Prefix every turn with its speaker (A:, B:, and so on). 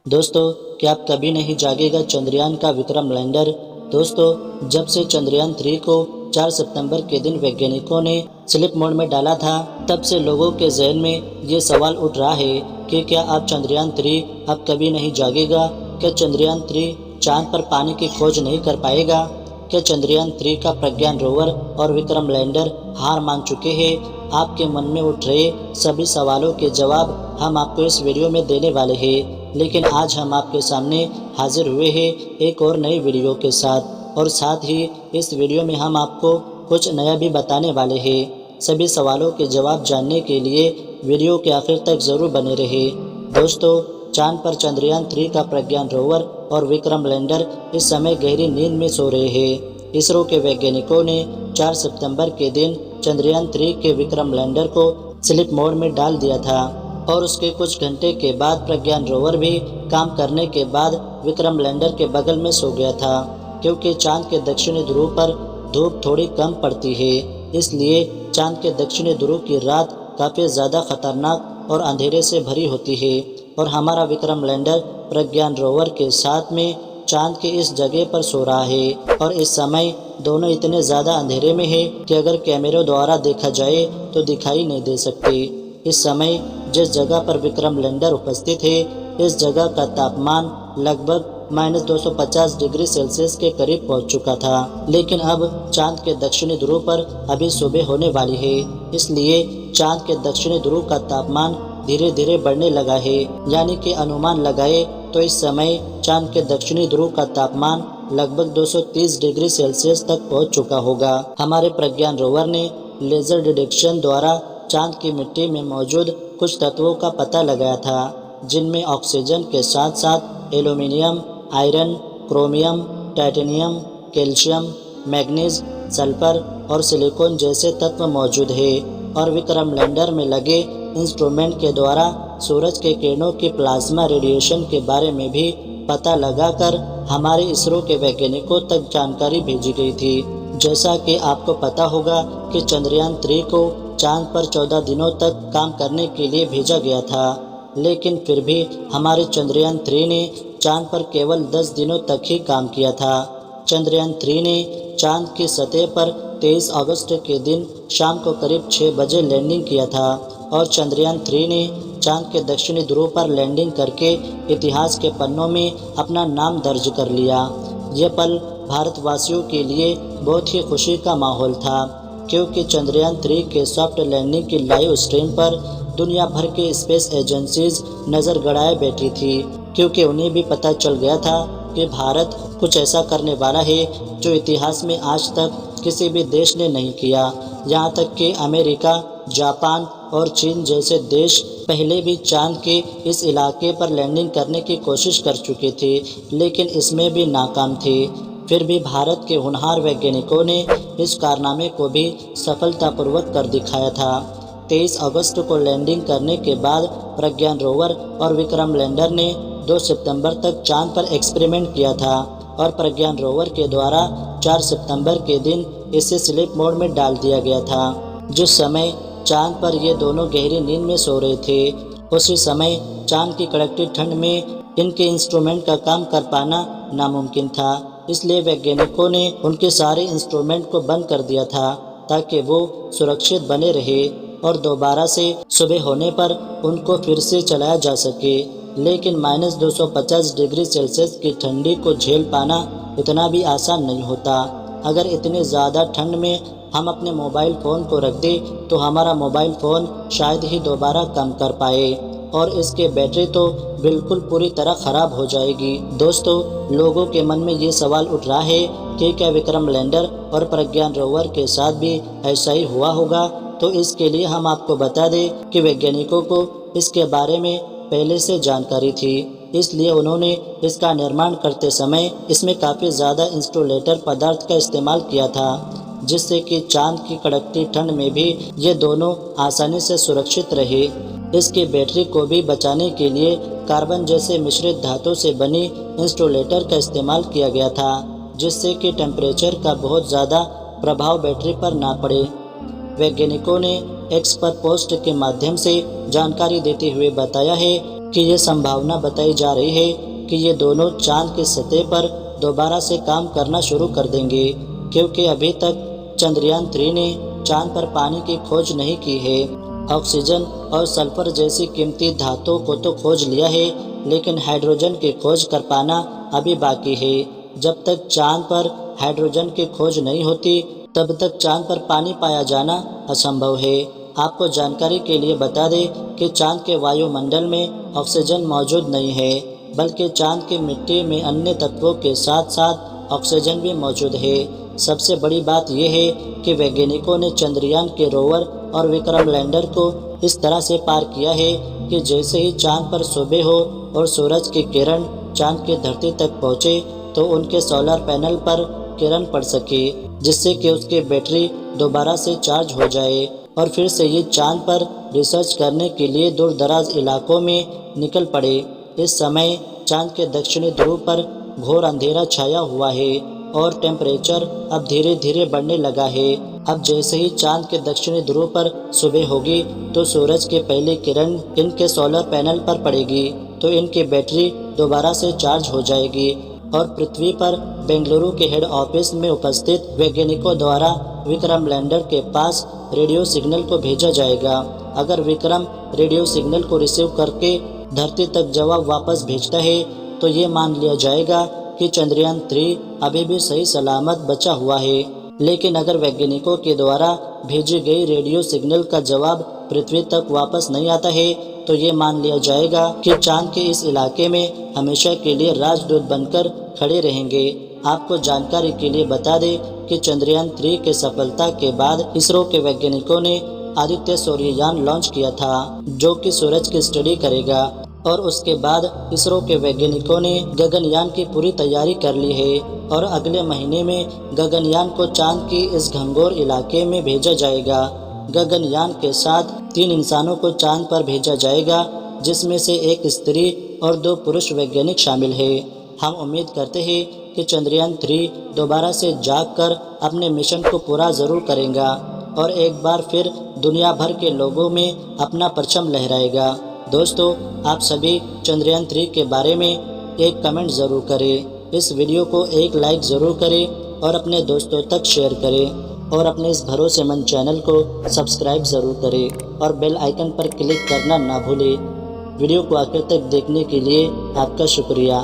A: दोस्तों, क्या आप कभी नहीं जागेगा चंद्रयान का विक्रम लैंडर। दोस्तों, जब से चंद्रयान 3 को 4 सितंबर के दिन वैज्ञानिकों ने स्लीप मोड में डाला था, तब से लोगों के जहन में ये सवाल उठ रहा है कि क्या अब चंद्रयान 3 अब कभी नहीं जागेगा। क्या चंद्रयान 3 चांद पर पानी की खोज नहीं कर पाएगा। क्या चंद्रयान 3 का प्रज्ञान रोवर और विक्रम लैंडर हार मान चुके हैं। आपके मन में उठ रहे सभी सवालों के जवाब हम आपको इस वीडियो में देने वाले हैं। लेकिन आज हम आपके सामने हाजिर हुए हैं एक और नई वीडियो के साथ, और साथ ही इस वीडियो में हम आपको कुछ नया भी बताने वाले हैं। सभी सवालों के जवाब जानने के लिए वीडियो के आखिर तक ज़रूर बने रहे। दोस्तों, चांद पर चंद्रयान 3 का प्रज्ञान रोवर और विक्रम लैंडर इस समय गहरी नींद में सो रहे हैं। इसरो के वैज्ञानिकों ने 4 सितंबर के दिन चंद्रयान 3 के विक्रम लैंडर को स्लीप मोड में डाल दिया था, और उसके कुछ घंटे के बाद प्रज्ञान रोवर भी काम करने के बाद विक्रम लैंडर के बगल में सो गया था। क्योंकि चांद के दक्षिणी ध्रुव पर धूप थोड़ी कम पड़ती है, इसलिए चांद के दक्षिणी ध्रुव की रात काफ़ी ज़्यादा खतरनाक और अंधेरे से भरी होती है। और हमारा विक्रम लैंडर प्रज्ञान रोवर के साथ में चांद के इस जगह पर सो रहा है, और इस समय दोनों इतने ज़्यादा अंधेरे में है कि अगर कैमरों द्वारा देखा जाए तो दिखाई नहीं दे सकते। इस समय जिस जगह पर विक्रम लैंडर उपस्थित है, इस जगह का तापमान लगभग -250 डिग्री सेल्सियस के करीब पहुंच चुका था। लेकिन अब चांद के दक्षिणी ध्रुव पर अभी सुबह होने वाली है, इसलिए चांद के दक्षिणी ध्रुव का तापमान धीरे धीरे बढ़ने लगा है। यानी कि अनुमान लगाए तो इस समय चांद के दक्षिणी ध्रुव का तापमान लगभग 230 डिग्री सेल्सियस तक पहुंच चुका होगा। हमारे प्रज्ञान रोवर ने लेजर डिटेक्शन द्वारा चांद की मिट्टी में मौजूद कुछ तत्वों का पता लगाया था, जिनमें ऑक्सीजन के साथ साथ aluminium, iron, chromium, titanium, calcium, manganese, sulphur और सिलिकॉन जैसे तत्व मौजूद है। और विक्रम लैंडर में लगे इंस्ट्रूमेंट के द्वारा सूरज के किरणों की प्लाज्मा रेडिएशन के बारे में भी पता लगाकर हमारे इसरो के वैज्ञानिकों तक जानकारी भेजी गई थी। जैसा कि आपको पता होगा कि चंद्रयान 3 को चांद पर 14 दिनों तक काम करने के लिए भेजा गया था, लेकिन फिर भी हमारे चंद्रयान 3 ने चांद पर केवल 10 दिनों तक ही काम किया था। चंद्रयान 3 ने चांद की सतह पर 23 अगस्त के दिन शाम को करीब 6 बजे लैंडिंग किया था, और चंद्रयान 3 ने चांद के दक्षिणी ध्रुव पर लैंडिंग करके इतिहास के पन्नों में अपना नाम दर्ज कर लिया। यह पल भारतवासियों के लिए बहुत ही खुशी का माहौल था, क्योंकि चंद्रयान 3 के सॉफ्ट लैंडिंग की लाइव स्ट्रीम पर दुनिया भर के स्पेस एजेंसीज नज़र गड़ाए बैठी थी, क्योंकि उन्हें भी पता चल गया था कि भारत कुछ ऐसा करने वाला है जो इतिहास में आज तक किसी भी देश ने नहीं किया। यहाँ तक कि अमेरिका, जापान और चीन जैसे देश पहले भी चांद के इस इलाके पर लैंडिंग करने की कोशिश कर चुके थे, लेकिन इसमें भी नाकाम थे। फिर भी भारत के होनहार वैज्ञानिकों ने इस कारनामे को भी सफलतापूर्वक कर दिखाया था। 23 अगस्त को लैंडिंग करने के बाद प्रज्ञान रोवर और विक्रम लैंडर ने 2 सितंबर तक चांद पर एक्सपेरिमेंट किया था, और प्रज्ञान रोवर के द्वारा 4 सितंबर के दिन इसे स्लीप मोड में डाल दिया गया था। जिस समय चांद पर ये दोनों गहरी नींद में सो रहे थे, उसी समय चांद की कड़कती ठंड में इनके इंस्ट्रूमेंट का काम कर पाना नामुमकिन था। इसलिए वैज्ञानिकों ने उनके सारे इंस्ट्रूमेंट को बंद कर दिया था, ताकि वो सुरक्षित बने रहे और दोबारा से सुबह होने पर उनको फिर से चलाया जा सके। लेकिन -250 डिग्री सेल्सियस की ठंडी को झेल पाना इतना भी आसान नहीं होता। अगर इतने ज़्यादा ठंड में हम अपने मोबाइल फ़ोन को रख दें तो हमारा मोबाइल फ़ोन शायद ही दोबारा काम कर पाए, और इसके बैटरी तो बिल्कुल पूरी तरह ख़राब हो जाएगी। दोस्तों, लोगों के मन में ये सवाल उठ रहा है कि क्या विक्रम लैंडर और प्रज्ञान रोवर के साथ भी ऐसा ही हुआ होगा। तो इसके लिए हम आपको बता दें कि वैज्ञानिकों को इसके बारे में पहले से जानकारी थी, इसलिए उन्होंने इसका निर्माण करते समय इसमें काफ़ी ज़्यादा इंसुलेटर पदार्थ का इस्तेमाल किया था, जिससे कि चांद की कड़कती ठंड में भी ये दोनों आसानी से सुरक्षित रहे। इसकी बैटरी को भी बचाने के लिए कार्बन जैसे मिश्रित धातु से बनी इंसुलेटर का इस्तेमाल किया गया था, जिससे कि टेम्परेचर का बहुत ज़्यादा प्रभाव बैटरी पर ना पड़े। वैज्ञानिकों ने एक्स पर पोस्ट के माध्यम से जानकारी देते हुए बताया है कि ये संभावना बताई जा रही है कि ये दोनों चांद की सतह पर दोबारा से काम करना शुरू कर देंगे, क्योंकि अभी तक चंद्रयान 3 ने चांद पर पानी की खोज नहीं की है। ऑक्सीजन और सल्फर जैसी कीमती धातुओं को तो खोज लिया है, लेकिन हाइड्रोजन की खोज कर पाना अभी बाकी है। जब तक चांद पर हाइड्रोजन की खोज नहीं होती, तब तक चांद पर पानी पाया जाना असंभव है। आपको जानकारी के लिए बता दें कि चांद के वायुमंडल में ऑक्सीजन मौजूद नहीं है, बल्कि चांद की मिट्टी में अन्य तत्वों के साथ साथ ऑक्सीजन भी मौजूद है। सबसे बड़ी बात यह है कि वैज्ञानिकों ने चंद्रयान के रोवर और विक्रम लैंडर को इस तरह से पार किया है कि जैसे ही चांद पर सुबह हो और सूरज की किरण चांद की धरती तक पहुँचे तो उनके सोलर पैनल पर किरण पड़ सके, जिससे कि उसकी बैटरी दोबारा से चार्ज हो जाए और फिर से ये चांद पर रिसर्च करने के लिए दूर दराज इलाकों में निकल पड़े। इस समय चांद के दक्षिणी ध्रुव पर घोर अंधेरा छाया हुआ है और टेम्परेचर अब धीरे धीरे बढ़ने लगा है। अब जैसे ही चांद के दक्षिणी ध्रुव पर सुबह होगी तो सूरज की पहली किरण इनके सोलर पैनल पर पड़ेगी, तो इनकी बैटरी दोबारा से चार्ज हो जाएगी और पृथ्वी पर बेंगलुरु के हेड ऑफिस में उपस्थित वैज्ञानिकों द्वारा विक्रम लैंडर के पास रेडियो सिग्नल को भेजा जाएगा। अगर विक्रम रेडियो सिग्नल को रिसीव करके धरती तक जवाब वापस भेजता है तो ये मान लिया जाएगा कि चंद्रयान 3 अभी भी सही सलामत बचा हुआ है। लेकिन अगर वैज्ञानिकों के द्वारा भेजी गई रेडियो सिग्नल का जवाब पृथ्वी तक वापस नहीं आता है तो ये मान लिया जाएगा कि चांद के इस इलाके में हमेशा के लिए राजदूत बनकर खड़े रहेंगे। आपको जानकारी के लिए बता दें कि चंद्रयान 3 के सफलता के बाद इसरो के वैज्ञानिकों ने आदित्य सूर्ययान लॉन्च किया था, जो कि सूरज की स्टडी करेगा, और उसके बाद इसरो के वैज्ञानिकों ने गगनयान की पूरी तैयारी कर ली है और अगले महीने में गगनयान को चांद की इस घंघोर इलाके में भेजा जाएगा। गगनयान के साथ 3 इंसानों को चांद पर भेजा जाएगा, जिसमें से एक स्त्री और 2 पुरुष वैज्ञानिक शामिल है। हम उम्मीद करते हैं कि चंद्रयान 3 दोबारा से जागकर अपने मिशन को पूरा ज़रूर करेगा और एक बार फिर दुनिया भर के लोगों में अपना परचम लहराएगा। दोस्तों, आप सभी चंद्रयान 3 के बारे में एक कमेंट ज़रूर करें, इस वीडियो को एक लाइक ज़रूर करें और अपने दोस्तों तक शेयर करें और अपने इस भरोसेमंद चैनल को सब्सक्राइब ज़रूर करें और बेल आइकन पर क्लिक करना ना भूलें। वीडियो को आखिर तक देखने के लिए आपका शुक्रिया।